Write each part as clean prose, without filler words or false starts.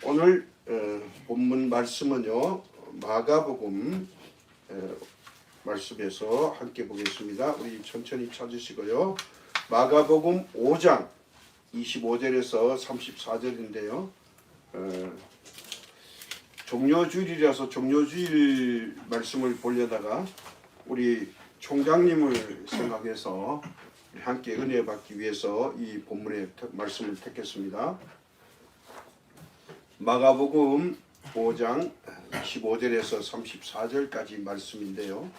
오늘 본문 말씀은요, 마가복음 말씀에서 함께 보겠습니다. 우리 천천히 찾으시고요. 마가복음 5장 25절에서 34절인데요. 종료주일이라서 종료주일 말씀을 보려다가 우리 총장님을 생각해서 함께 은혜 받기 위해서 이 본문의 말씀을 택했습니다. 마가복음 5장 25절에서 34절까지 말씀인데요.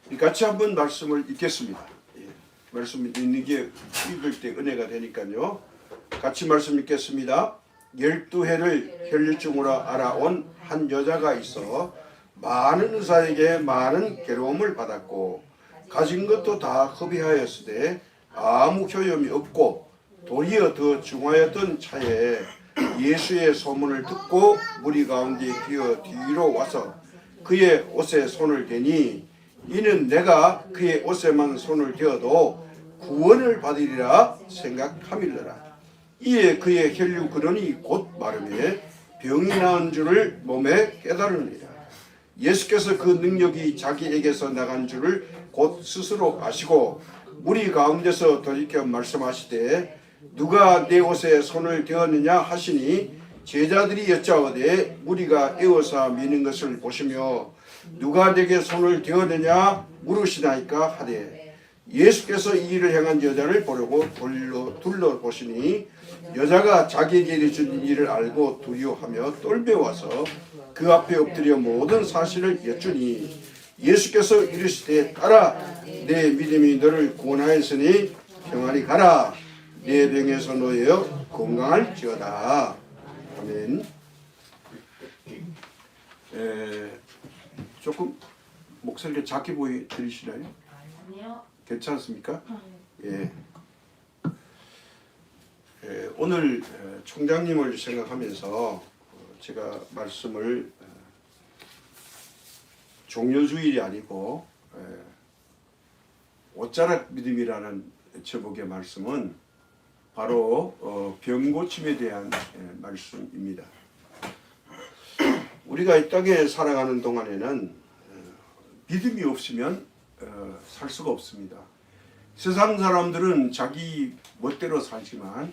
우리 같이 한번 말씀을 읽겠습니다. 말씀 읽는 게 읽을 때 은혜가 되니까요. 같이 말씀 읽겠습니다. 12해를 혈류증으로 알아온 한 여자가 있어 많은 의사에게 많은 괴로움을 받았고 가진 것도 다 허비하였으되 아무 효용이 없고 도리어 더 중하였던 차에 예수의 소문을 듣고 무리 가운데 기어 뒤로 와서 그의 옷에 손을 대니 이는 내가 그의 옷에만 손을 대어도 구원을 받으리라 생각함일러라. 이에 그의 혈류 근원이 곧 마름에 병이 나은 줄을 몸에 깨달으니라. 예수께서 그 능력이 자기에게서 나간 줄을 곧 스스로 아시고 무리 가운데서 돌이켜 말씀하시되 누가 내 옷에 손을 대었느냐 하시니 제자들이 여짜오되 무리가 에워싸 미는 것을 보시며 누가 내게 손을 대었느냐 물으시나이까 하되 예수께서 이 일을 행한 여자를 보려고 둘러보시니 여자가 자기에게 이르준 일을 알고 두려워하며 떨며 그 앞에 엎드려 모든 사실을 여쭈니 예수께서 이르시되 따라 내 믿음이 너를 구원하였으니 평안히 가라. 내 병에서 놓여 건강할지어다. 아멘. 조금 목소리가 작게 들리시나요? 아니요. 괜찮습니까? 예. 오늘 총장님을 생각하면서 제가 말씀을 종료주일이 아니고 옷자락 믿음이라는 제목의 말씀은 바로 병고침에 대한 말씀입니다. 우리가 이 땅에 살아가는 동안에는 믿음이 없으면 살 수가 없습니다. 세상 사람들은 자기 멋대로 살지만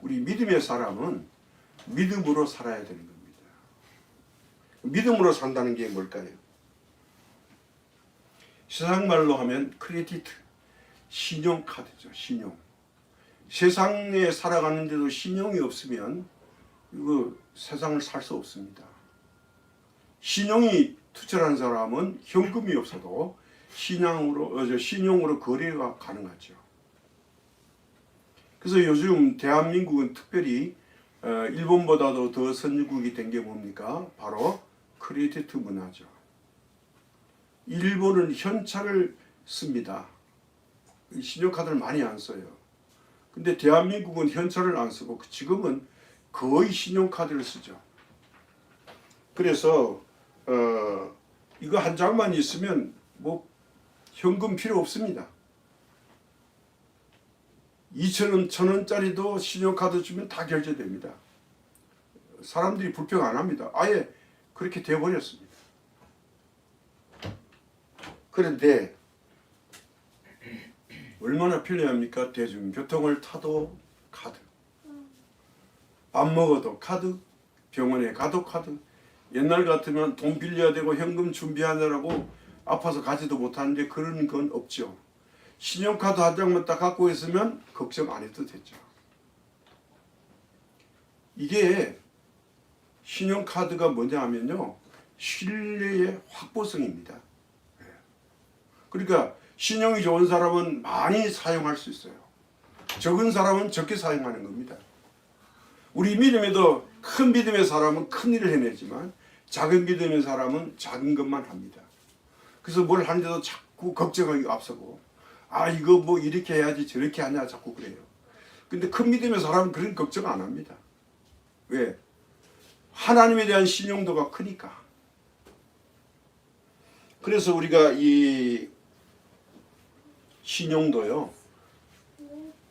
우리 믿음의 사람은 믿음으로 살아야 되는 겁니다. 믿음으로 산다는 게 뭘까요? 세상 말로 하면 크레디트, 신용카드죠. 신용. 세상에 살아가는데도 신용이 없으면 이거 세상을 살 수 없습니다. 신용이 투철한 사람은 현금이 없어도 신용으로 거래가 가능하죠. 그래서 요즘 대한민국은 특별히 일본보다도 더 선진국이 된 게 뭡니까? 바로 크레디트 문화죠. 일본은 현찰을 씁니다. 신용카드를 많이 안 써요. 근데 대한민국은 현찰을 안 쓰고 지금은 거의 신용카드를 쓰죠. 그래서 이거 한 장만 있으면 뭐 현금 필요 없습니다. 2,000원, 1,000원짜리도 신용카드 주면 다 결제됩니다. 사람들이 불평 안 합니다. 아예 그렇게 돼버렸습니다. 그런데 얼마나 편리합니까? 대중교통을 타도 카드, 밥 먹어도 카드, 병원에 가도 카드. 옛날 같으면 돈 빌려야 되고 현금 준비하느라고 아파서 가지도 못하는데 그런 건 없죠. 신용카드 한 장만 딱 갖고 있으면 걱정 안 해도 됐죠. 이게 신용카드가 뭐냐 하면요, 신뢰의 확보성입니다. 그러니까 신용이 좋은 사람은 많이 사용할 수 있어요. 적은 사람은 적게 사용하는 겁니다. 우리 믿음에도 큰 믿음의 사람은 큰 일을 해내지만 작은 믿음의 사람은 작은 것만 합니다. 그래서 뭘 하는데도 자꾸 걱정이 앞서고 이거 뭐 이렇게 해야지 저렇게 하냐 자꾸 그래요. 근데 큰 믿음의 사람은 그런 걱정 안 합니다. 왜? 하나님에 대한 신용도가 크니까. 그래서 우리가 이 신용도요,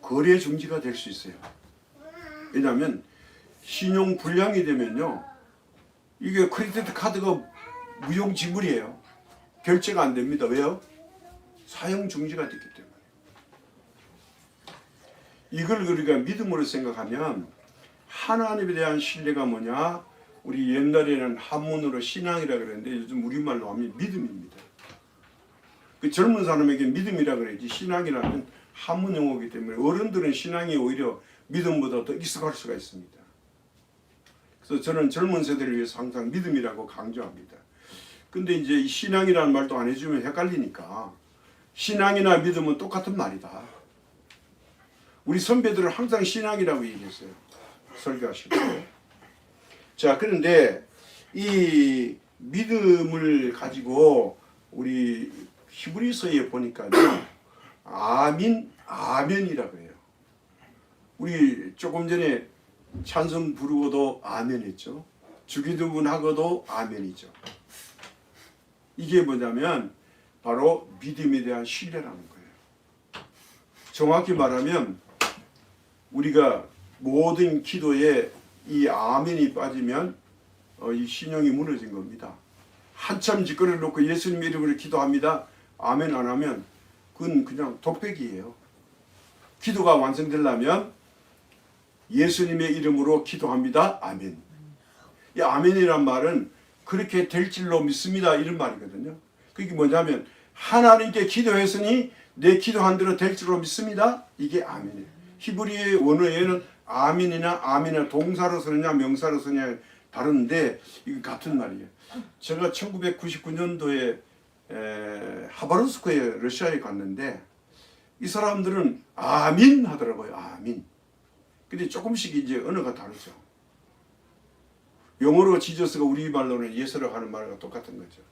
거래 중지가 될 수 있어요. 왜냐하면 신용 불량이 되면요, 이게 크레디트 카드가 무용지물이에요. 결제가 안 됩니다. 왜요? 사용 중지가 됐기 때문에. 이걸 우리가 믿음으로 생각하면 하나님에 대한 신뢰가 뭐냐? 우리 옛날에는 한문으로 신앙이라 그랬는데 요즘 우리말로 하면 믿음입니다. 그 젊은 사람에게 믿음이라 그래야지 신앙이라는 한문 용어이기 때문에 어른들은 신앙이 오히려 믿음보다 더 익숙할 수가 있습니다. 그래서 저는 젊은 세대를 위해서 항상 믿음이라고 강조합니다. 근데 이제 이 신앙이라는 말도 안 해주면 헷갈리니까 신앙이나 믿음은 똑같은 말이다. 우리 선배들은 항상 신앙이라고 얘기했어요. 설교하실 때. 자, 그런데 이 믿음을 가지고 우리 히브리서에 보니까요, 아멘이라고 해요. 우리 조금 전에 찬송 부르고도 아멘했죠. 주기도문 하고도 아멘이죠. 이게 뭐냐면 바로 믿음에 대한 신뢰라는 거예요. 정확히 말하면 우리가 모든 기도에 이 아멘이 빠지면 이 신용이 무너진 겁니다. 한참 짓거리를 놓고 예수님 이름으로 기도합니다. 아멘 안 하면 그건 그냥 독백이에요. 기도가 완성되려면 예수님의 이름으로 기도합니다. 아멘. 이 아멘이란 말은 그렇게 될 줄로 믿습니다. 이런 말이거든요. 그게 뭐냐면 하나님께 기도했으니 내 기도한 대로 될 줄로 믿습니다. 이게 아멘이에요. 히브리의 원어에는 아멘이나 동사로 쓰느냐 명사로 쓰느냐 다른데 이거 같은 말이에요. 제가 1999년도에 하바rov스크에 러시아에 갔는데 이 사람들은 아민 하더라고요. 아민. 근데 조금씩 이제 언어가 다르죠. 영어로 지저스가 우리말로는 예수라고 하는 말과 똑같은 거죠.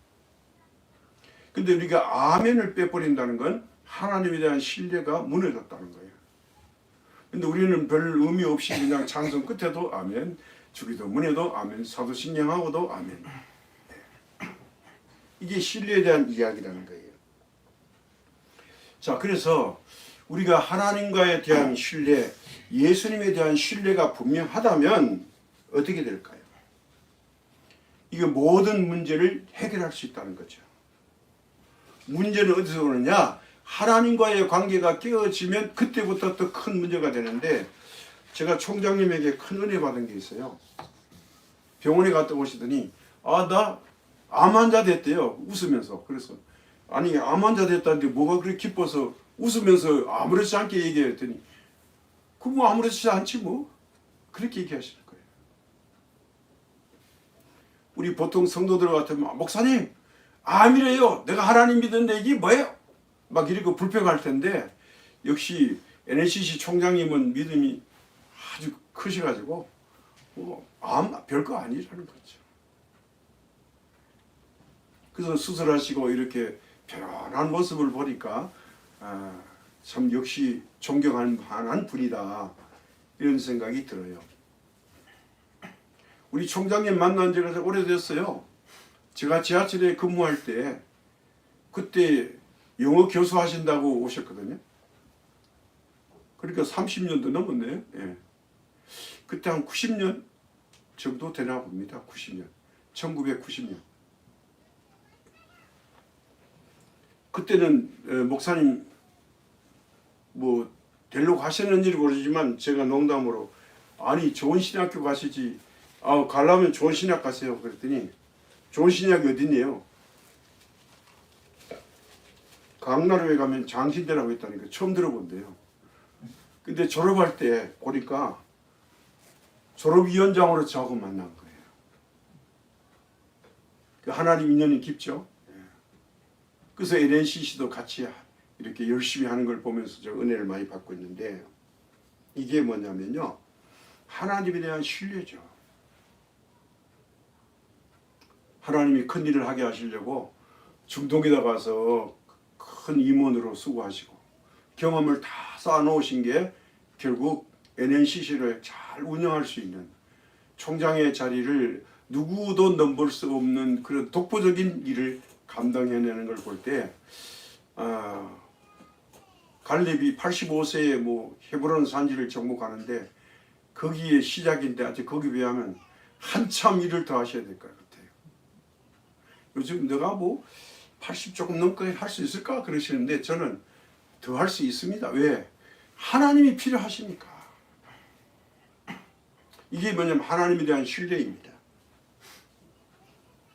근데 우리가 아멘을 빼버린다는 건 하나님에 대한 신뢰가 무너졌다는 거예요. 근데 우리는 별 의미 없이 그냥 찬송 끝에도 아멘, 주기도문에도 아멘, 사도신경하고도 아멘. 이게 신뢰에 대한 이야기라는 거예요. 자, 그래서 우리가 하나님과에 대한 신뢰, 예수님에 대한 신뢰가 분명하다면 어떻게 될까요? 이게 모든 문제를 해결할 수 있다는 거죠. 문제는 어디서 오느냐? 하나님과의 관계가 깨어지면 그때부터 더 큰 문제가 되는데, 제가 총장님에게 큰 은혜 받은 게 있어요. 병원에 갔다 오시더니 나 암 환자 됐대요. 웃으면서. 그래서 아니 암 환자 됐다는데 뭐가 그렇게 기뻐서 웃으면서 아무렇지 않게 얘기했더니 그 뭐 아무렇지 않지 뭐 그렇게 얘기하시는 거예요. 우리 보통 성도들 같으면 목사님 암이래요. 내가 하나님 믿는데 이게 뭐예요? 막 이렇게 불평할 텐데 역시 NCC 총장님은 믿음이 아주 크셔가지고 암 별거 아니라는 거죠. 그래서 수술하시고 이렇게 편안한 모습을 보니까 참 역시 존경할 만한 분이다 이런 생각이 들어요. 우리 총장님 만난 지가 오래됐어요. 제가 지하철에 근무할 때 그때 영어 교수 하신다고 오셨거든요. 그러니까 30년도 넘었네요. 예. 그때 한 90년 정도 되나 봅니다. 90년. 1990년. 그때는 목사님 뭐 데리러 가셨는지를 모르지만 제가 농담으로 아니 좋은 신학교 가시지 가려면 좋은 신학 가세요 그랬더니 좋은 신학이 어딨네요. 강나루에 가면 장신대라고 있다니까 처음 들어본대요. 근데 졸업할 때 보니까 졸업위원장으로 저하고 만난 거예요. 그 하나님 인연이 깊죠. 그래서 NCC도 같이 이렇게 열심히 하는 걸 보면서 저 은혜를 많이 받고 있는데 이게 뭐냐면요. 하나님에 대한 신뢰죠. 하나님이 큰 일을 하게 하시려고 중동에다 가서 큰 임원으로 수고하시고 경험을 다 쌓아놓으신 게 결국 NCC를 잘 운영할 수 있는 총장의 자리를 누구도 넘볼 수 없는 그런 독보적인 일을 감당해내는 걸 볼 때 갈렙이 85세에 뭐 헤브론 산지를 정복하는데 거기에 시작인데 아직 거기 비하면 한참 일을 더 하셔야 될 것 같아요. 요즘 내가 뭐 80 조금 넘게 할 수 있을까 그러시는데 저는 더 할 수 있습니다. 왜? 하나님이 필요하시니까. 이게 뭐냐면 하나님에 대한 신뢰입니다.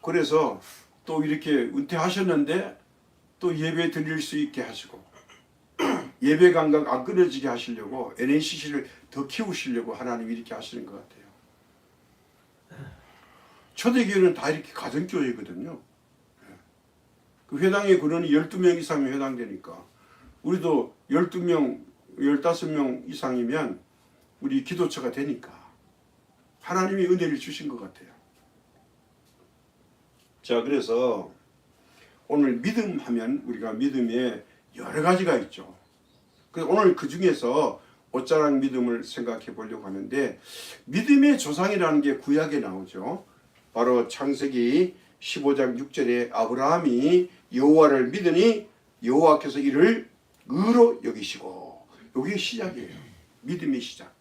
그래서 또 이렇게 은퇴하셨는데 또 예배 드릴 수 있게 하시고 예배 감각 안 끊어지게 하시려고 NACC를 더 키우시려고 하나님이 이렇게 하시는 것 같아요. 초대교회는 다 이렇게 가정교회거든요. 그 회당의 근원이 12명 이상이 회당되니까 우리도 12명, 15명 이상이면 우리 기도처가 되니까 하나님이 은혜를 주신 것 같아요. 자, 그래서 오늘 믿음 하면 우리가 믿음에 여러 가지가 있죠. 그래서 오늘 그 중에서 옷자랑 믿음을 생각해 보려고 하는데 믿음의 조상이라는 게 구약에 나오죠. 바로 창세기 15장 6절에 아브라함이 여호와를 믿으니 여호와께서 이를 의로 여기시고, 이게 시작이에요. 믿음의 시작.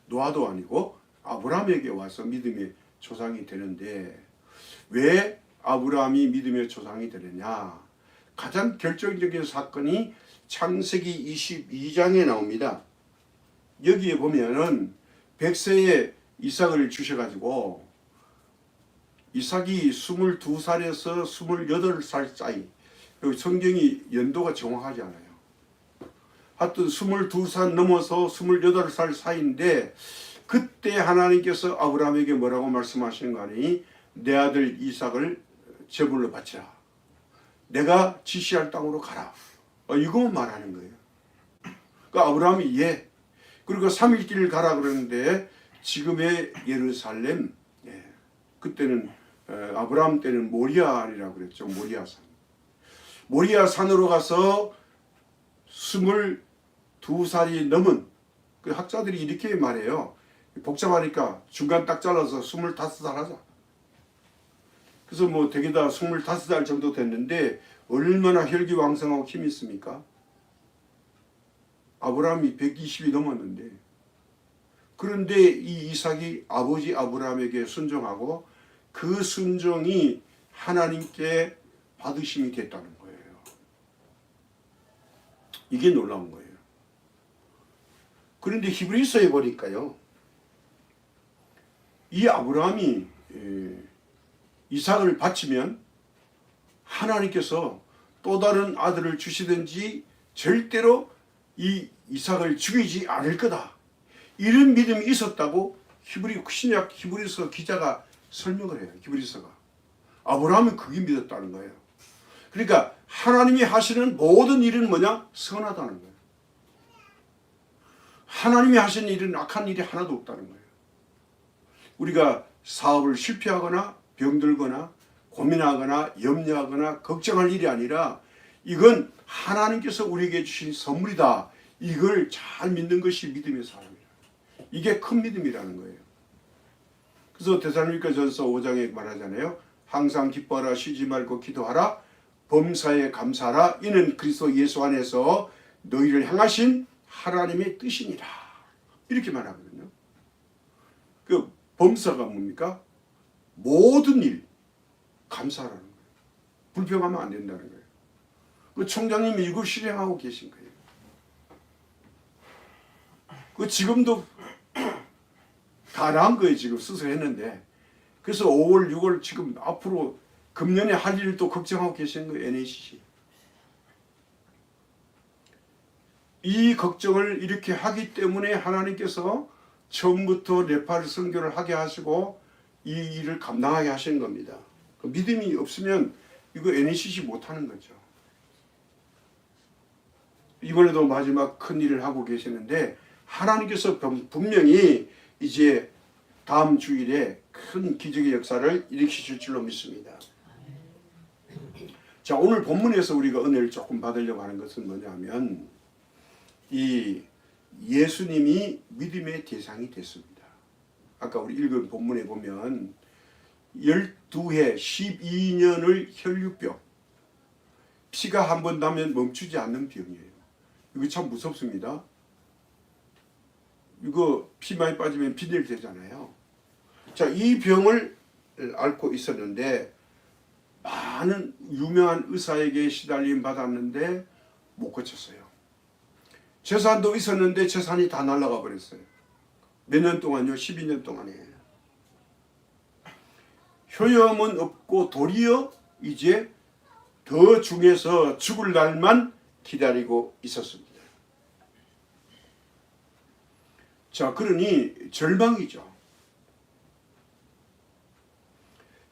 노아도 아니고 아브라함에게 와서 믿음의 조상이 되는데 왜 아브라함이 믿음의 조상이 되느냐? 가장 결정적인 사건이 창세기 22장에 나옵니다. 여기에 보면은 100세에 이삭을 주셔가지고 이삭이 22살에서 28살 사이, 여기 성경이 연도가 정확하지 않아요. 하여튼 22살 넘어서 28살 사이인데 그때 하나님께서 아브라함에게 뭐라고 말씀하시는 거 아니? 내 아들 이삭을 제물로 바치라. 내가 지시할 땅으로 가라. 이거만 말하는 거예요. 그 아브라함이 예. 그리고 3일 길을 가라 그러는데 지금의 예루살렘, 그때는 아브라함 때는 모리아라고 그랬죠. 모리아산. 모리아산으로 가서 22살이 넘은 그 학자들이 이렇게 말해요. 복잡하니까 중간 딱 잘라서 25살 하자. 그래서 뭐 되게 다 25살 정도 됐는데 얼마나 혈기왕성하고 힘이 있습니까? 아브라함이 120이 넘었는데, 그런데 이 이삭이 아버지 아브라함에게 순종하고 그 순종이 하나님께 받으심이 됐다는 거예요. 이게 놀라운 거예요. 그런데 히브리서에 보니까요, 이 아브라함이 이삭을 바치면 하나님께서 또 다른 아들을 주시든지 절대로 이 이삭을 죽이지 않을 거다. 이런 믿음이 있었다고 신약 히브리서 기자가 설명을 해요. 히브리서가. 아브라함은 그게 믿었다는 거예요. 그러니까 하나님이 하시는 모든 일은 뭐냐? 선하다는 거예요. 하나님이 하시는 일은 악한 일이 하나도 없다는 거예요. 우리가 사업을 실패하거나 병들거나 고민하거나 염려하거나 걱정할 일이 아니라 이건 하나님께서 우리에게 주신 선물이다. 이걸 잘 믿는 것이 믿음의 사람이에요. 이게 큰 믿음이라는 거예요. 그래서 데살로니가전서 5장에 말하잖아요. 항상 기뻐하라, 쉬지 말고 기도하라, 범사에 감사하라. 이는 그리스도 예수 안에서 너희를 향하신 하나님의 뜻이니라. 이렇게 말하거든요. 그 범사가 뭡니까? 모든 일 감사하라는 거예요. 불평하면 안 된다는 거예요. 그 총장님이 이걸 실행하고 계신 거예요. 그 지금도 다 나은 거예요. 지금 수술했는데. 그래서 5월, 6월 지금 앞으로 금년에 할 일도 걱정하고 계시는 거예요. NACC. 이 걱정을 이렇게 하기 때문에 하나님께서 처음부터 네팔 선교를 하게 하시고 이 일을 감당하게 하시는 겁니다. 그 믿음이 없으면 이거 NACC 못하는 거죠. 이번에도 마지막 큰 일을 하고 계시는데 하나님께서 분명히 이제 다음 주일에 큰 기적의 역사를 일으키실 줄로 믿습니다. 자, 오늘 본문에서 우리가 은혜를 조금 받으려고 하는 것은 뭐냐면 이 예수님이 믿음의 대상이 됐습니다. 아까 우리 읽은 본문에 보면 12해 12년을 혈류병, 피가 한 번 나면 멈추지 않는 병이에요. 이거 참 무섭습니다. 이거 피 많이 빠지면 비늘 되잖아요. 자, 이 병을 앓고 있었는데 많은 유명한 의사에게 시달림 받았는데 못 고쳤어요. 재산도 있었는데 재산이 다 날아가 버렸어요. 몇 년 동안요? 12년 동안에. 효염은 없고 도리어 이제 더 중에서 죽을 날만 기다리고 있었습니다. 자, 그러니 절망이죠.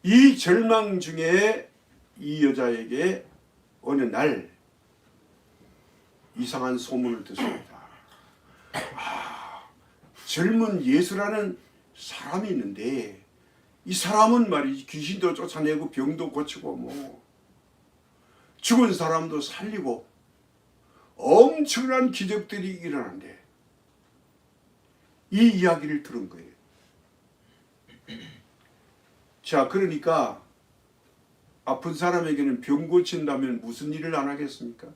이 절망 중에 이 여자에게 어느 날 이상한 소문을 듣습니다. 젊은 예수라는 사람이 있는데 이 사람은 말이지 귀신도 쫓아내고 병도 고치고 뭐 죽은 사람도 살리고 엄청난 기적들이 일어난대. 이 이야기를 들은 거예요. 자, 그러니까 아픈 사람에게는 병 고친다면 무슨 일을 안 하겠습니까?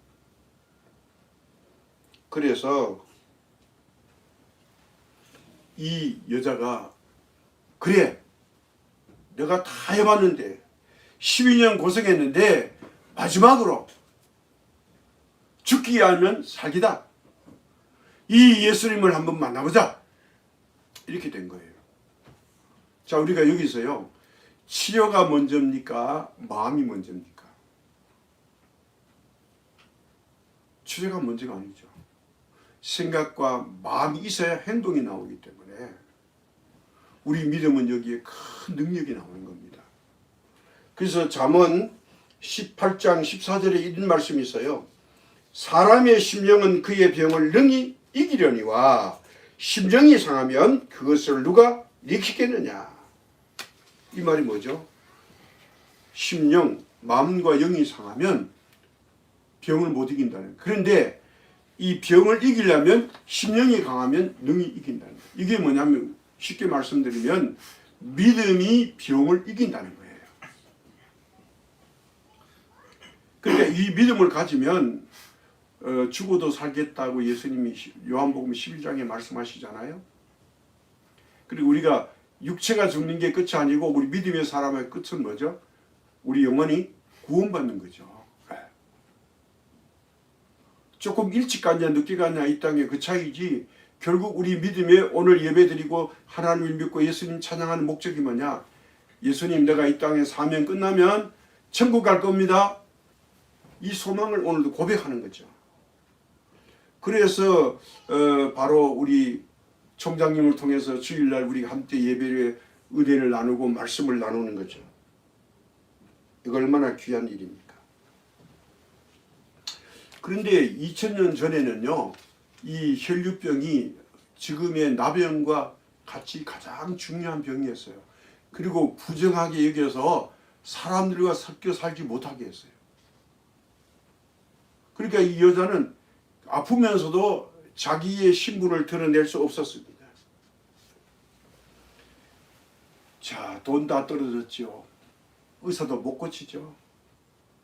그래서 이 여자가 그래, 내가 다 해봤는데 12년 고생했는데 마지막으로 죽기 아니면 살기다. 이 예수님을 한번 만나보자. 이렇게 된 거예요. 자, 우리가 여기서요, 치료가 먼저입니까? 마음이 먼저입니까? 치료가 먼저가 아니죠. 생각과 마음이 있어야 행동이 나오기 때문에 우리 믿음은 여기에 큰 능력이 나오는 겁니다. 그래서 잠언 18장 14절에 이런 말씀이 있어요. 사람의 심령은 그의 병을 능히 이기려니와 심령이 상하면 그것을 누가 일으키겠느냐. 이 말이 뭐죠? 심령, 마음과 영이 상하면 병을 못 이긴다는. 그런데 이 병을 이기려면 심령이 강하면 능히 이긴다는. 이게 뭐냐면 쉽게 말씀드리면 믿음이 병을 이긴다는 거예요. 그러니까 이 믿음을 가지면 죽어도 살겠다고 예수님이 요한복음 11장에 말씀하시잖아요. 그리고 우리가 육체가 죽는 게 끝이 아니고 우리 믿음의 사람의 끝은 뭐죠? 우리 영혼이 구원받는 거죠. 조금 일찍 갔냐 늦게 갔냐 이 땅에 그 차이지, 결국 우리 믿음에 오늘 예배드리고 하나님을 믿고 예수님 찬양하는 목적이 뭐냐? 예수님, 내가 이 땅에 사명 끝나면 천국 갈 겁니다. 이 소망을 오늘도 고백하는 거죠. 그래서 바로 우리 총장님을 통해서 주일날 우리 함께 예배의 은혜를 나누고 말씀을 나누는 거죠. 이거 얼마나 귀한 일입니까? 그런데 2000년 전에는요, 이 혈류병이 지금의 나병과 같이 가장 중요한 병이었어요. 그리고 부정하게 여겨서 사람들과 섞여 살지 못하게 했어요. 그러니까 이 여자는 아프면서도 자기의 신분을 드러낼 수 없었습니다. 자, 돈 다 떨어졌죠. 의사도 못 고치죠.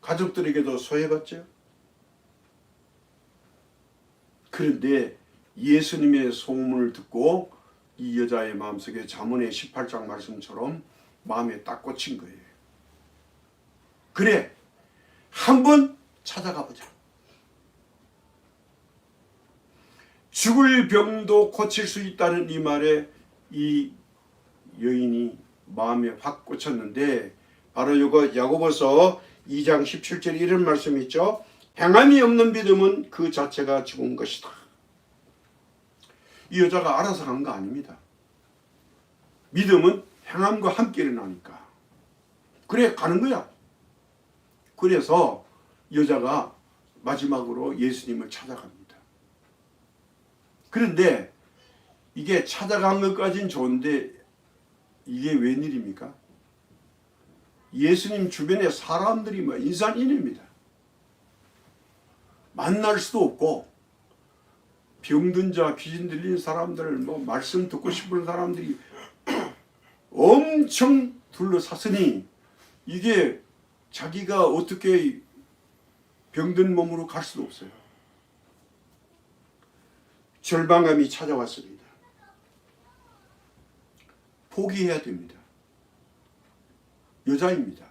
가족들에게도 소외받죠. 그런데 예수님의 소문을 듣고 이 여자의 마음속에 잠언의 18장 말씀처럼 마음에 딱 꽂힌 거예요. 그래, 한번 찾아가 보자. 죽을 병도 고칠 수 있다는 이 말에 이 여인이 마음에 확 꽂혔는데, 바로 이거 야고보서 2장 17절에 이런 말씀이 있죠. 행함이 없는 믿음은 그 자체가 죽은 것이다. 이 여자가 알아서 간 거 아닙니다. 믿음은 행함과 함께 일어나니까. 그래, 가는 거야. 그래서 여자가 마지막으로 예수님을 찾아갑니다. 그런데 이게 찾아간 것까지는 좋은데 이게 웬일입니까? 예수님 주변에 사람들이 인산인해입니다. 만날 수도 없고, 병든 자, 귀신 들린 사람들, 말씀 듣고 싶은 사람들이 엄청 둘러쌌으니 이게 자기가 어떻게 병든 몸으로 갈 수도 없어요. 절망감이 찾아왔습니다. 포기해야 됩니다. 여자입니다.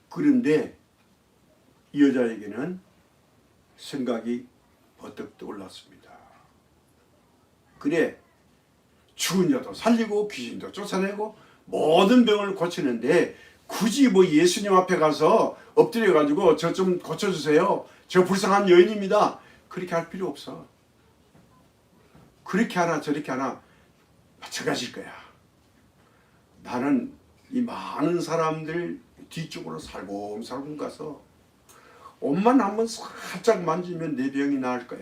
그런데 이 여자에게는 생각이 버뜩 떠올랐습니다. 그래, 죽은 자도 살리고 귀신도 쫓아내고 모든 병을 고치는데 굳이 뭐 예수님 앞에 가서 엎드려 가지고 저 좀 고쳐주세요, 저 불쌍한 여인입니다, 그렇게 할 필요 없어. 그렇게 하나 저렇게 하나 마찬가지일 거야. 나는 이 많은 사람들 뒤쪽으로 살금살금 가서 옷만 한번 살짝 만지면 내 병이 나을 거야.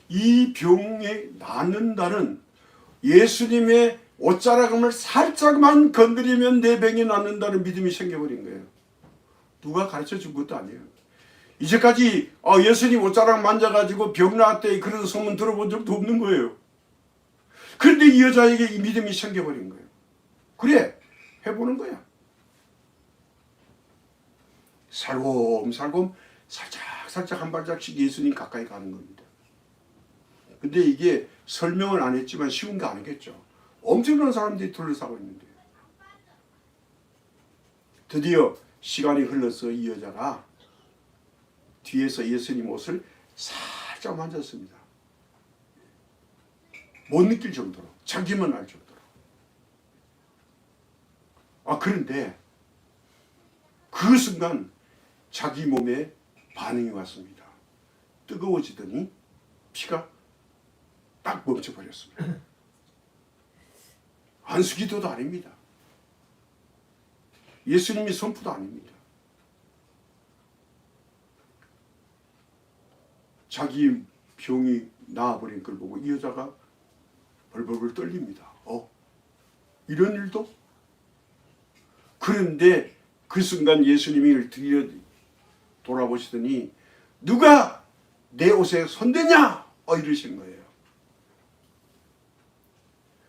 이 병에 낫는다는, 예수님의 옷자락을 살짝만 건드리면 내 병이 낫는다는 믿음이 생겨버린 거예요. 누가 가르쳐 준 것도 아니에요. 이제까지 예수님 옷자락 만져가지고 병 나았대 그런 소문 들어본 적도 없는 거예요. 그런데 이 여자에게 이 믿음이 생겨버린 거예요. 그래, 해보는 거야. 살곰살곰 살짝 한 발짝씩 예수님 가까이 가는 겁니다. 근데 이게 설명을 안 했지만 쉬운 게 아니겠죠. 엄청난 사람들이 둘러싸고 있는데. 드디어 시간이 흘러서 이 여자가 뒤에서 예수님 옷을 살짝 만졌습니다. 못 느낄 정도로, 자기만 알 정도로. 그런데 그 순간 자기 몸에 반응이 왔습니다. 뜨거워지더니 피가 딱 멈춰버렸습니다. 안수기도도 아닙니다. 예수님이 선포도 아닙니다. 자기 병이 나아버린 걸 보고 이 여자가 벌벌벌 떨립니다. 이런 일도? 그런데 그 순간 예수님이 들여 돌아보시더니 누가 내 옷에 손대냐? 이러신 거예요.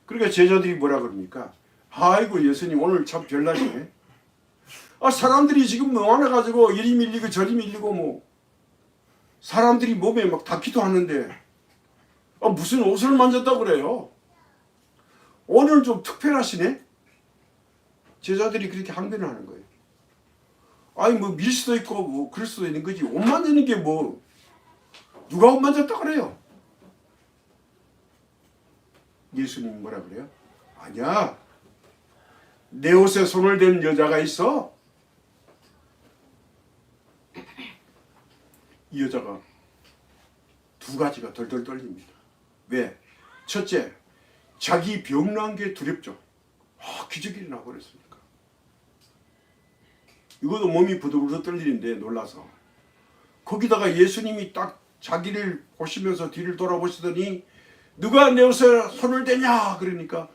그러니까 제자들이 뭐라 그럽니까? 아이고 예수님 오늘 참 별나시네. 사람들이 지금 많아가지고 이리 밀리고 저리 밀리고 뭐 사람들이 몸에 막 닿기도 하는데 무슨 옷을 만졌다고 그래요? 오늘 좀 특별하시네? 제자들이 그렇게 항변을 하는 거예요. 뭐 밀 수도 있고 뭐 그럴 수도 있는 거지. 옷 만지는 게 뭐 누가 옷 만졌다 그래요? 예수님이 뭐라 그래요? 아니야. 내 옷에 손을 댄 여자가 있어. 이 여자가 두 가지가 덜덜 떨립니다. 왜? 첫째, 자기 병 난 게 두렵죠. 기적이 일어나 버렸으니까. 이것도 몸이 부들부들 떨리는데 놀라서. 거기다가 예수님이 딱 자기를 보시면서 뒤를 돌아보시더니 누가 내 옷에 손을 대냐? 그러니까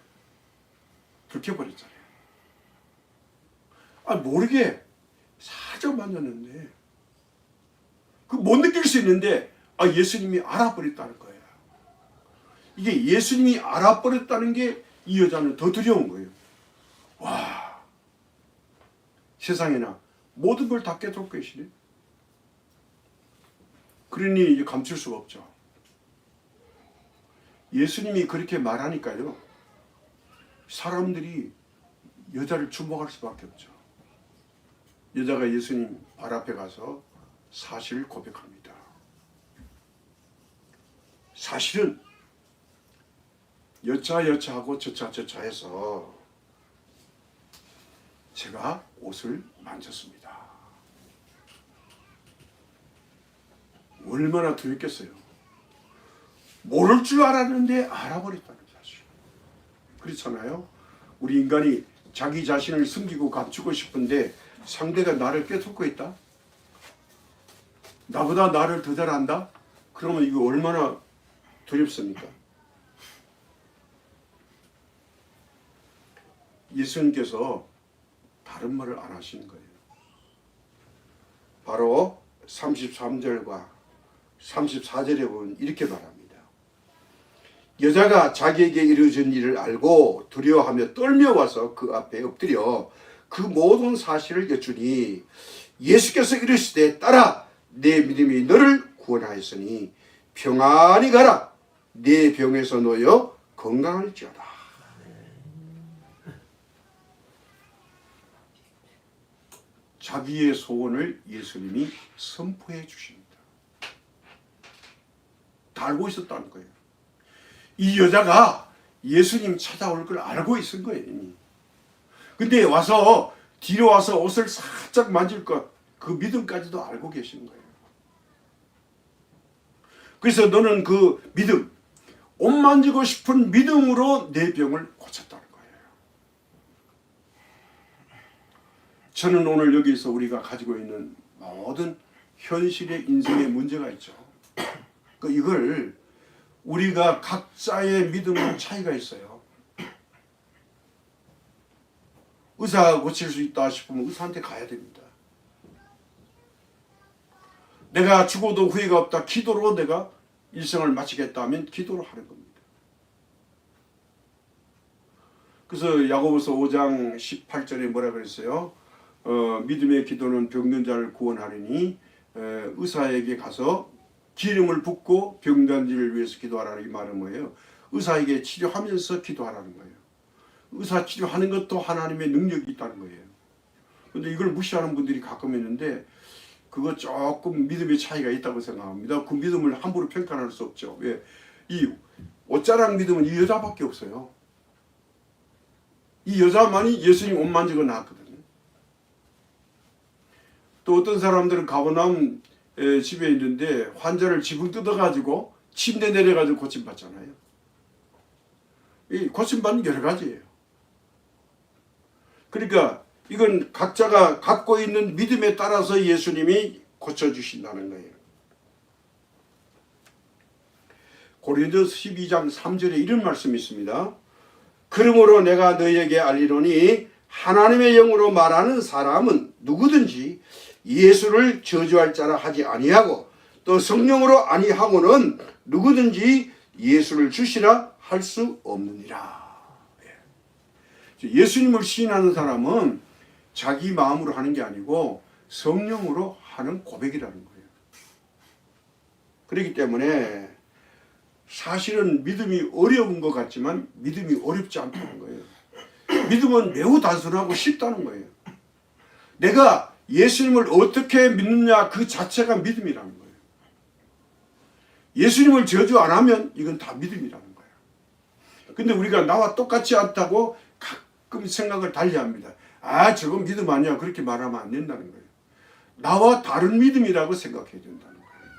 들켜버렸잖아요. 모르게 살짝 만졌는데 못 느낄 수 있는데 예수님이 알아버렸다는 거예요. 이게 예수님이 알아버렸다는 게 이 여자는 더 두려운 거예요. 와, 세상에나 모든 걸 다 깨닫고 계시네. 그러니 이제 감출 수가 없죠. 예수님이 그렇게 말하니까요, 사람들이 여자를 주목할 수밖에 없죠. 여자가 예수님 발 앞에 가서 사실을 고백합니다. 사실은 여차하고 저차해서 제가 옷을 만졌습니다. 얼마나 두렵겠어요. 모를 줄 알았는데 알아버렸다는 사실. 그렇잖아요. 우리 인간이 자기 자신을 숨기고 감추고 싶은데 상대가 나를 꿰뚫고 있다? 나보다 나를 더 잘 안다? 그러면 이거 얼마나 두렵습니까? 예수님께서 다른 말을 안 하시는 거예요. 바로 33절과 34절에 보면 이렇게 말합니다. 여자가 자기에게 이루어진 일을 알고 두려워하며 떨며 와서 그 앞에 엎드려 그 모든 사실을 여쭈니 예수께서 이르시되 딸아 내 믿음이 너를 구원하였으니 평안히 가라. 내 병에서 놓여 건강할지어다. 자기의 소원을 예수님이 선포해 주십니다. 다 알고 있었다는 거예요. 이 여자가 예수님 찾아올 걸 알고 있은 거예요. 이미. 근데 와서 뒤로 와서 옷을 살짝 만질 것, 그 믿음까지도 알고 계시는 거예요. 그래서 너는 그 믿음, 옷 만지고 싶은 믿음으로 내 병을 고쳤다는 거예요. 저는 오늘 여기서 우리가 가지고 있는 모든 현실의 인생의 문제가 있죠. 이걸 우리가 각자의 믿음은 차이가 있어요. 의사가 고칠 수 있다 싶으면 의사한테 가야 됩니다. 내가 죽어도 후회가 없다, 기도로 내가 일생을 마치겠다 하면 기도로 하는 겁니다. 그래서 야고보서 5장 18절에 뭐라 그랬어요? 믿음의 기도는 병든 자를 구원하리니 의사에게 가서 기름을 붓고 병든 자를 위해서 기도하라. 이 말은 뭐예요? 의사에게 치료하면서 기도하라는 거예요. 의사 치료하는 것도 하나님의 능력이 있다는 거예요. 그런데 이걸 무시하는 분들이 가끔 있는데 그거 조금 믿음의 차이가 있다고 생각합니다. 그 믿음을 함부로 평가할 수 없죠. 왜? 이 옷자랑 믿음은 이 여자밖에 없어요. 이 여자만이 예수님 옷 만지고 나왔거든요. 또 어떤 사람들은 가버나움 집에 있는데 환자를 지붕 뜯어가지고 침대 내려가지고 고침받잖아요. 이 고침받는 여러 가지예요. 그러니까 이건 각자가 갖고 있는 믿음에 따라서 예수님이 고쳐주신다는 거예요. 고린도서 12장 3절에 이런 말씀이 있습니다. 그러므로 내가 너희에게 알리노니 하나님의 영으로 말하는 사람은 누구든지 예수를 저주할 자라 하지 아니하고 또 성령으로 아니하고는 누구든지 예수를 주시라 할 수 없느니라. 예수님을 시인하는 사람은 자기 마음으로 하는 게 아니고 성령으로 하는 고백이라는 거예요. 그렇기 때문에 사실은 믿음이 어려운 것 같지만 믿음이 어렵지 않다는 거예요. 믿음은 매우 단순하고 쉽다는 거예요. 내가 예수님을 어떻게 믿느냐 그 자체가 믿음이라는 거예요. 예수님을 저주 안 하면 이건 다 믿음이라는 거예요. 근데 우리가 나와 똑같지 않다고 가끔 생각을 달리합니다. 아, 저건 믿음 아니야. 그렇게 말하면 안 된다는 거예요. 나와 다른 믿음이라고 생각해야 된다는 거예요.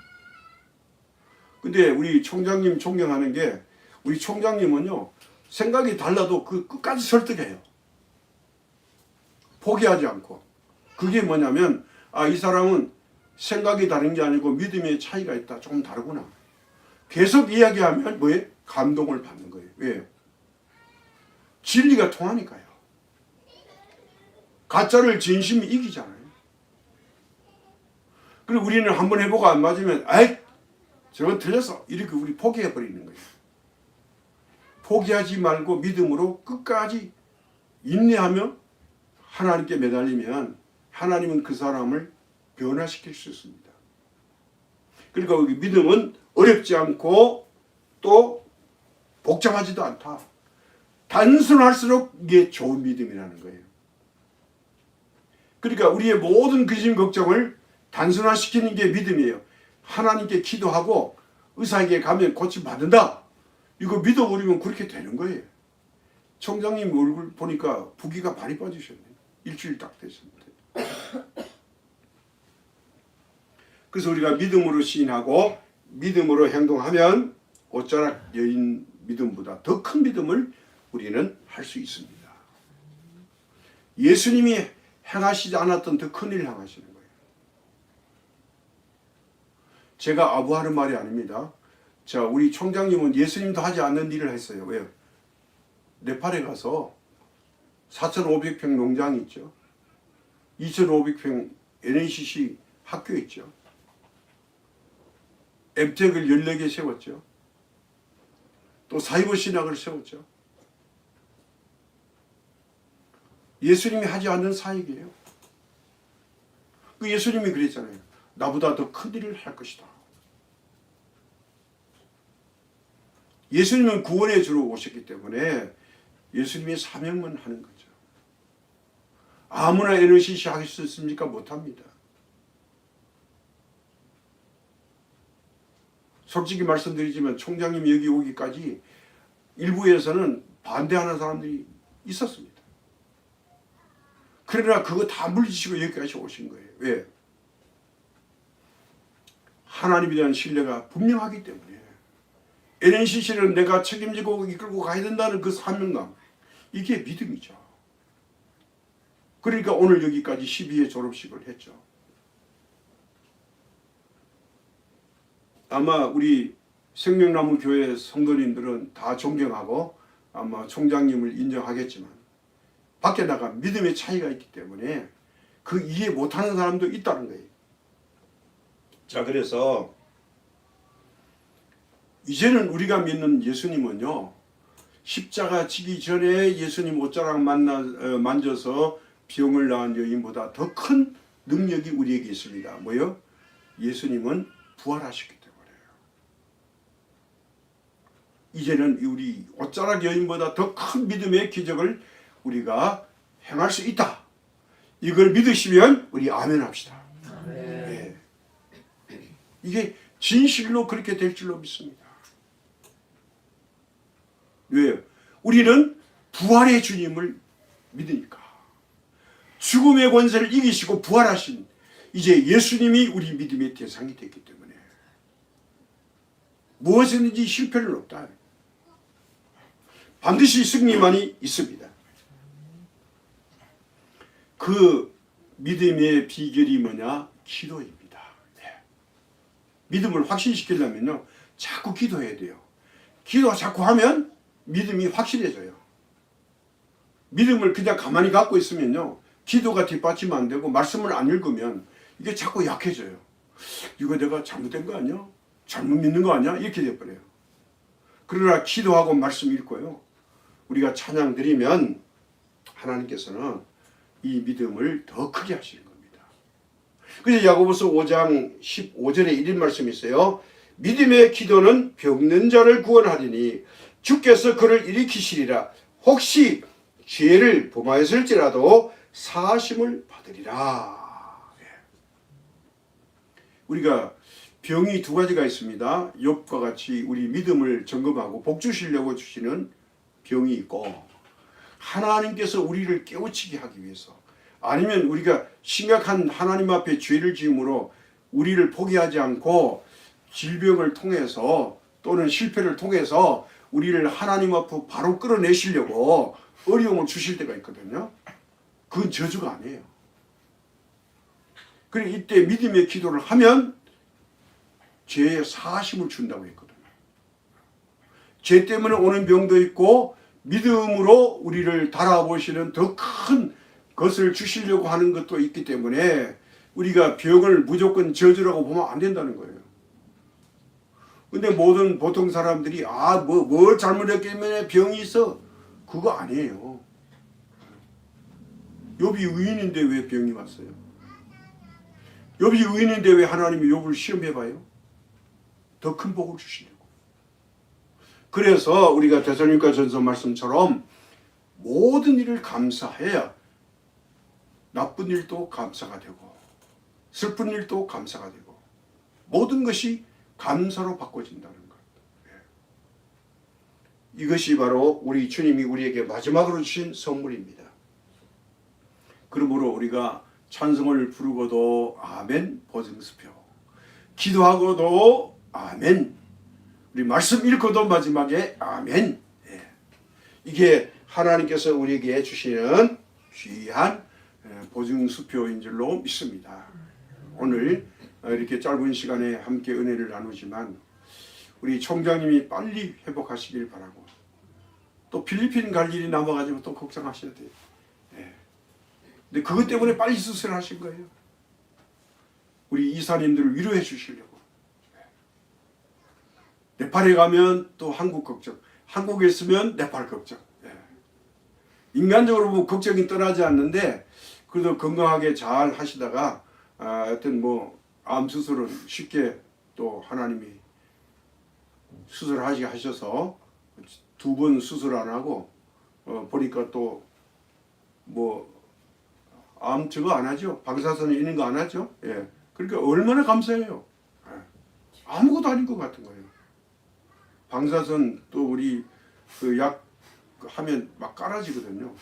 근데 우리 총장님 존경하는 게 우리 총장님은요. 생각이 달라도 그 끝까지 설득해요. 포기하지 않고. 그게 뭐냐면 이 사람은 생각이 다른 게 아니고 믿음의 차이가 있다. 조금 다르구나. 계속 이야기하면 뭐예요? 감동을 받는 거예요. 왜요? 진리가 통하니까요. 가짜를 진심이 이기잖아요. 그리고 우리는 한번 해보고 안 맞으면 아이 저건 틀렸어. 이렇게 우리 포기해버리는 거예요. 포기하지 말고 믿음으로 끝까지 인내하며 하나님께 매달리면 하나님은 그 사람을 변화시킬 수 있습니다. 그러니까 믿음은 어렵지 않고 또 복잡하지도 않다. 단순할수록 이게 좋은 믿음이라는 거예요. 그러니까 우리의 모든 근심 걱정을 단순화시키는 게 믿음이에요. 하나님께 기도하고 의사에게 가면 고침받는다. 이거 믿어버리면 그렇게 되는 거예요. 총장님 얼굴 보니까 붓기가 많이 빠지셨네요. 일주일 딱 되셨는데. 그래서 우리가 믿음으로 시인하고 믿음으로 행동하면 옷자락 여인 믿음보다 더 큰 믿음을 우리는 할 수 있습니다. 예수님이 행하시지 않았던 더 큰 일을 행하시는 거예요. 제가 아부하는 말이 아닙니다. 자, 우리 총장님은 예수님도 하지 않는 일을 했어요. 왜요? 네팔에 가서 4,500평 농장이 있죠. 2,500평 NCC 학교 있죠. 엠텍을 14개 세웠죠. 또 사이버 신학을 세웠죠. 예수님이 하지 않는 사역이에요. 그 예수님이 그랬잖아요. 나보다 더 큰 일을 할 것이다. 예수님은 구원해 주러 오셨기 때문에 예수님의 사명만 하는 거죠. 아무나 NCC 할 수 있습니까? 못합니다. 솔직히 말씀드리지만 총장님이 여기 오기까지 일부에서는 반대하는 사람들이 있었습니다. 그러나 그거 다 물리치고 여기까지 오신 거예요. 왜? 하나님에 대한 신뢰가 분명하기 때문에 NCC는 내가 책임지고 이끌고 가야 된다는 그 사명감, 이게 믿음이죠. 그러니까 오늘 여기까지 12회 졸업식을 했죠. 아마 우리 생명나무 교회 성도님들은 다 존경하고 아마 총장님을 인정하겠지만 밖에 나가 믿음의 차이가 있기 때문에 그 이해 못하는 사람도 있다는 거예요. 자, 그래서 이제는 우리가 믿는 예수님은요, 십자가 지기 전에 예수님 옷자락 만져서 병을 나은 여인보다 더 큰 능력이 우리에게 있습니다. 뭐요? 예수님은 부활하셨기 때문에요. 이제는 우리 옷자락 여인보다 더 큰 믿음의 기적을 우리가 행할 수 있다. 이걸 믿으시면 우리 아멘 합시다. 네. 이게 진실로 그렇게 될 줄로 믿습니다. 왜요? 우리는 부활의 주님을 믿으니까. 죽음의 권세를 이기시고 부활하신 이제 예수님이 우리 믿음의 대상이 됐기 때문에 무엇이든지 실패는 없다. 반드시 승리만이 있습니다. 그 믿음의 비결이 뭐냐? 기도입니다. 네. 믿음을 확신시키려면요, 자꾸 기도해야 돼요. 기도 자꾸 하면 믿음이 확실해져요. 믿음을 그냥 가만히 갖고 있으면요, 기도가 뒷받침 안 되고 말씀을 안 읽으면 이게 자꾸 약해져요. 이거 내가 잘못된 거 아니야? 잘못 믿는 거 아니야? 이렇게 돼버려요. 그러나 기도하고 말씀 읽고요, 우리가 찬양 드리면 하나님께서는 이 믿음을 더 크게 하시는 겁니다. 그래서 야고보서 5장 15절에 이런 말씀이 있어요. 믿음의 기도는 병든 자를 구원하리니 주께서 그를 일으키시리라. 혹시 죄를 범하였을지라도 사하심을 받으리라. 우리가 병이 두 가지가 있습니다. 욥과 같이 우리 믿음을 점검하고 복 주시려고 주시는 병이 있고, 하나님께서 우리를 깨우치게 하기 위해서, 아니면 우리가 심각한 하나님 앞에 죄를 지음으로 우리를 포기하지 않고 질병을 통해서 또는 실패를 통해서 우리를 하나님 앞으로 바로 끌어내시려고 어려움을 주실 때가 있거든요. 그건 저주가 아니에요. 그리고 이때 믿음의 기도를 하면 죄의 사하심을 준다고 했거든요. 죄 때문에 오는 병도 있고 믿음으로 우리를 달아보시는 더 큰 것을 주시려고 하는 것도 있기 때문에 우리가 병을 무조건 저주라고 보면 안 된다는 거예요. 근데 모든 보통 사람들이 뭘 잘못했기 때문에 병이 있어, 그거 아니에요. 욥이 의인인데 왜 병이 왔어요? 욥이 의인인데 왜 하나님이 욥을 시험해봐요? 더 큰 복을 주시려고. 그래서 우리가 데살로니가전서 말씀처럼 모든 일을 감사해야 나쁜 일도 감사가 되고 슬픈 일도 감사가 되고 모든 것이 감사로 바꿔진다는 것. 이것이 바로 우리 주님이 우리에게 마지막으로 주신 선물입니다. 그러므로 우리가 찬송을 부르고도 아멘 보증수표, 기도하고도 아멘, 우리 말씀 읽고도 마지막에 아멘. 이게 하나님께서 우리에게 주시는 귀한 보증수표인 줄로 믿습니다. 오늘 이렇게 짧은 시간에 함께 은혜를 나누지만 우리 총장님이 빨리 회복하시길 바라고, 또 필리핀 갈 일이 남아가지고 또 걱정하셔야 돼요. 근데 그것 때문에 빨리 수술하신 거예요. 우리 이사님들을 위로해 주시려고. 네팔에 가면 또 한국 걱정, 한국에 있으면 네팔 걱정. 인간적으로 뭐 걱정이 떠나지 않는데 그래도 건강하게 잘 하시다가 하여튼 뭐 암 수술은 쉽게 또 하나님이 하셔서 2번 수술 안 하고 보니까 또 뭐 암 저거 안 하죠. 방사선에 있는 거 안 하죠. 예. 그러니까 얼마나 감사해요. 아무것도 아닌 것 같은 거예요. 방사선 또 우리 그 약 하면 막 깔아지거든요.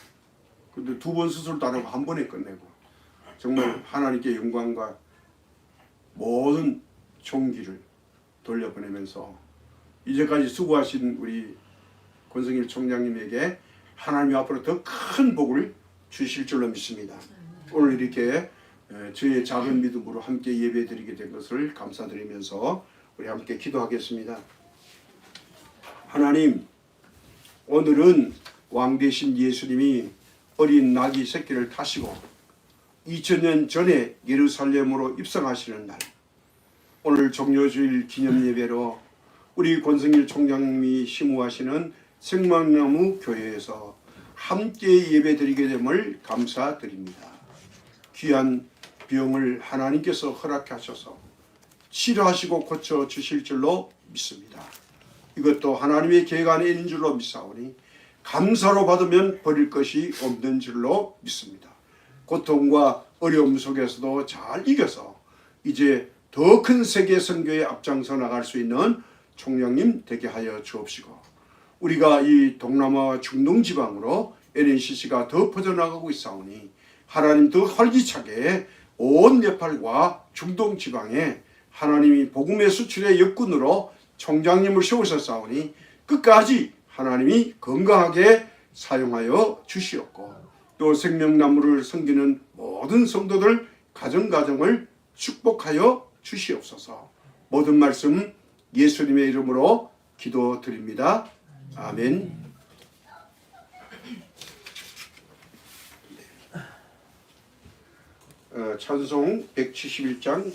근데 2번 수술도 안 하고 한 번에 끝내고 정말 하나님께 영광과 모든 존귀를 돌려보내면서 이제까지 수고하신 우리 권성일 총장님에게 하나님 앞으로 더 큰 복을 주실 줄로 믿습니다. 오늘 이렇게 저의 작은 믿음으로 함께 예배드리게 된 것을 감사드리면서 우리 함께 기도하겠습니다. 하나님, 오늘은 왕 되신 예수님이 어린 나귀 새끼를 타시고 2000년 전에 예루살렘으로 입성하시는 날, 오늘 종료주일 기념 예배로 우리 권성일 총장님이 심우하시는 생명나무 교회에서 함께 예배드리게 됨을 감사드립니다. 귀한 병을 하나님께서 허락하셔서 치료하시고 고쳐 주실 줄로 믿습니다. 이것도 하나님의 계획 안에 있는 줄로 믿사오니 감사로 받으면 버릴 것이 없는 줄로 믿습니다. 고통과 어려움 속에서도 잘 이겨서 이제 더 큰 세계 선교에 앞장서 나갈 수 있는 총장님 되게 하여 주옵시고, 우리가 이 동남아와 중동 지방으로 NNCC가 더 퍼져나가고 있사오니 하나님 더 활기차게 온 네팔과 중동 지방에 하나님이 복음의 수출의 역군으로 총장님을 세우셨사오니 끝까지 하나님이 건강하게 사용하여 주시옵고, 또 생명나무를 섬기는 모든 성도들 가정가정을 축복하여 주시옵소서. 모든 말씀 예수님의 이름으로 기도드립니다. 아멘. 찬송 171장